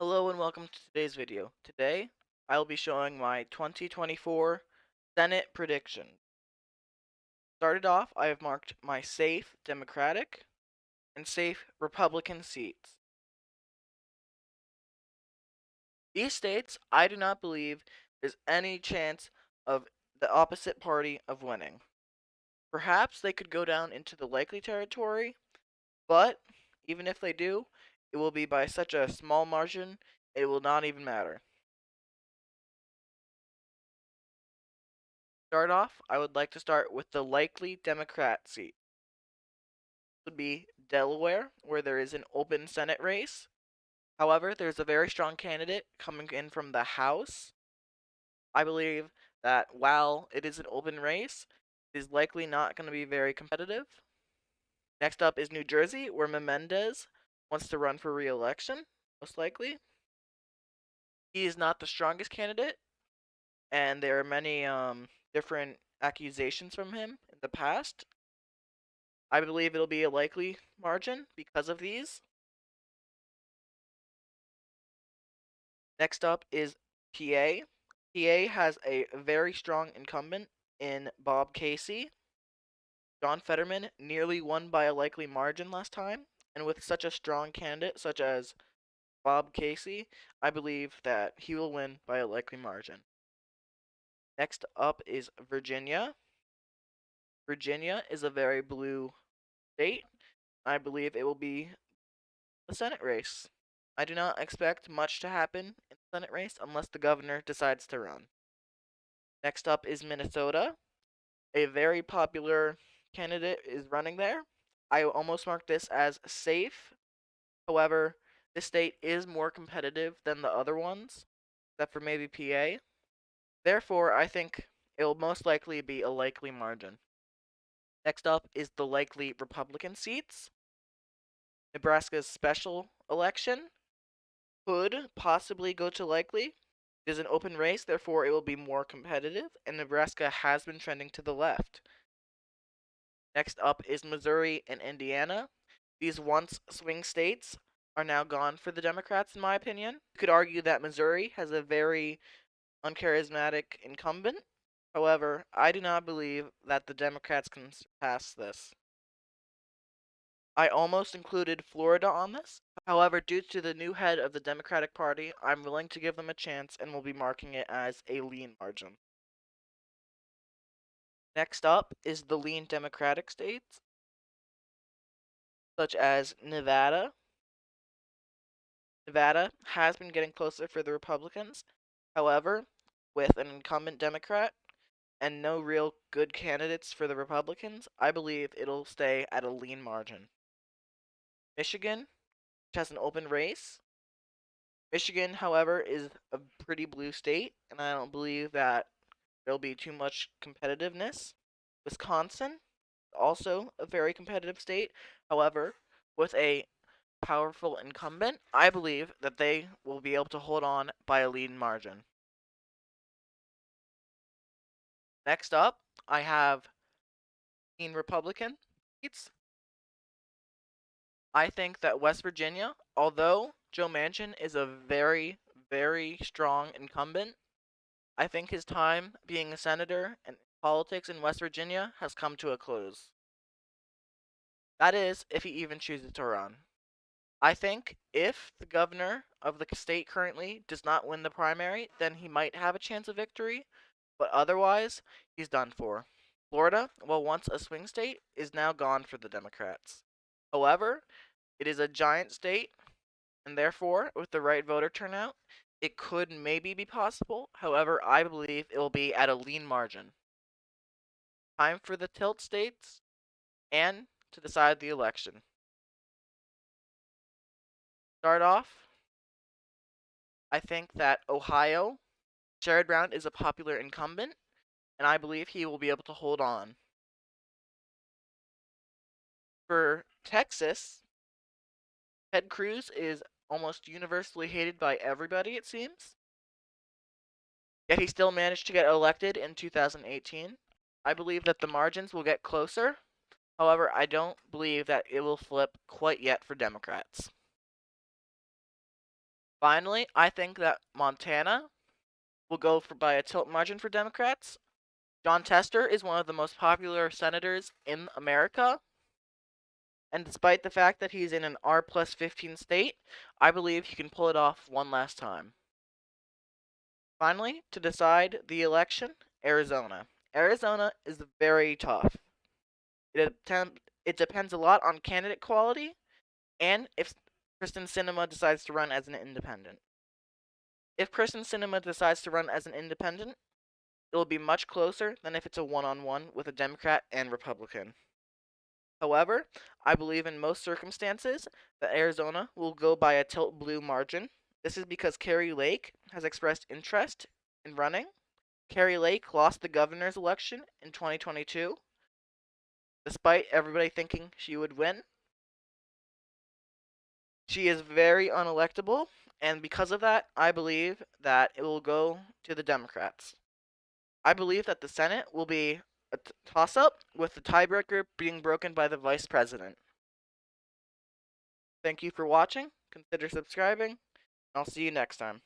Hello and welcome to today's video. Today, I will be showing my 2024 Senate predictions. Started off, I have marked my safe Democratic and safe Republican seats. These states, I do not believe there's any chance of the opposite party of winning. Perhaps they could go down into the likely territory, but even if they do, it will be by such a small margin, it will not even matter. Start off, I would like to start with the likely Democrat seat. Would be Delaware, where there is an open Senate race. However, there's a very strong candidate coming in from the House. I believe that while it is an open race, it is likely not going to be very competitive. Next up is New Jersey, where Menendez wants to run for re-election, most likely. He is not the strongest candidate, and there are many different accusations from him in the past. I believe it'll be a likely margin because of these. Next up is PA. PA has a very strong incumbent in Bob Casey. John Fetterman nearly won by a likely margin last time, and with such a strong candidate such as Bob Casey, I believe that he will win by a likely margin. Next up is Virginia. Virginia is a very blue state. I believe it will be a Senate race. I do not expect much to happen in the Senate race unless the governor decides to run. Next up is Minnesota. A very popular candidate is running there. I almost marked this as safe. However, this state is more competitive than the other ones, except for maybe PA. Therefore, I think it will most likely be a likely margin. Next up is the likely Republican seats. Nebraska's special election could possibly go to likely. It is an open race, therefore it will be more competitive, and Nebraska has been trending to the left. Next up is Missouri and Indiana. These once swing states are now gone for the Democrats, in my opinion. You could argue that Missouri has a very uncharismatic incumbent. However, I do not believe that the Democrats can pass this. I almost included Florida on this. However, due to the new head of the Democratic Party, I'm willing to give them a chance and will be marking it as a lean margin. Next up is the lean Democratic states, such as Nevada. Nevada has been getting closer for the Republicans. However, with an incumbent Democrat and no real good candidates for the Republicans, I believe it'll stay at a lean margin. Michigan, which has an open race. Michigan, however, is a pretty blue state, and I don't believe that there'll be too much competitiveness. Wisconsin, also a very competitive state. However, with a powerful incumbent, I believe that they will be able to hold on by a lead margin. Next up, I have Republican seats. I think that West Virginia, although Joe Manchin is a very, very strong incumbent, I think his time being a senator and politics in West Virginia has come to a close. That is, if he even chooses to run. I think if the governor of the state currently does not win the primary, then he might have a chance of victory, but otherwise, he's done for. Florida, while once a swing state, is now gone for the Democrats. However, it is a giant state, and therefore, with the right voter turnout, it could maybe be possible. However, I believe it will be at a lean margin. Time for the tilt states and to decide the election. Start off, I think that Ohio, Sherrod Brown is a popular incumbent, and I believe he will be able to hold on. For Texas, Ted Cruz is almost universally hated by everybody, it seems. Yet he still managed to get elected in 2018. I believe that the margins will get closer. However, I don't believe that it will flip quite yet for Democrats. Finally, I think that Montana will go by a tilt margin for Democrats. Jon Tester is one of the most popular senators in America, and despite the fact that he's in an R plus 15 state, I believe he can pull it off one last time. Finally, to decide the election, Arizona. Arizona is very tough. It depends a lot on candidate quality and if Kristen Sinema decides to run as an independent. If Kristen Sinema decides to run as an independent, it will be much closer than if it's a one-on-one with a Democrat and Republican. However, I believe in most circumstances that Arizona will go by a tilt blue margin. This is because Kari Lake has expressed interest in running. Kari Lake lost the governor's election in 2022, despite everybody thinking she would win. She is very unelectable, and because of that, I believe that it will go to the Democrats. I believe that the Senate will be a toss-up, with the tiebreaker being broken by the vice president. Thank you for watching. Consider subscribing. I'll see you next time.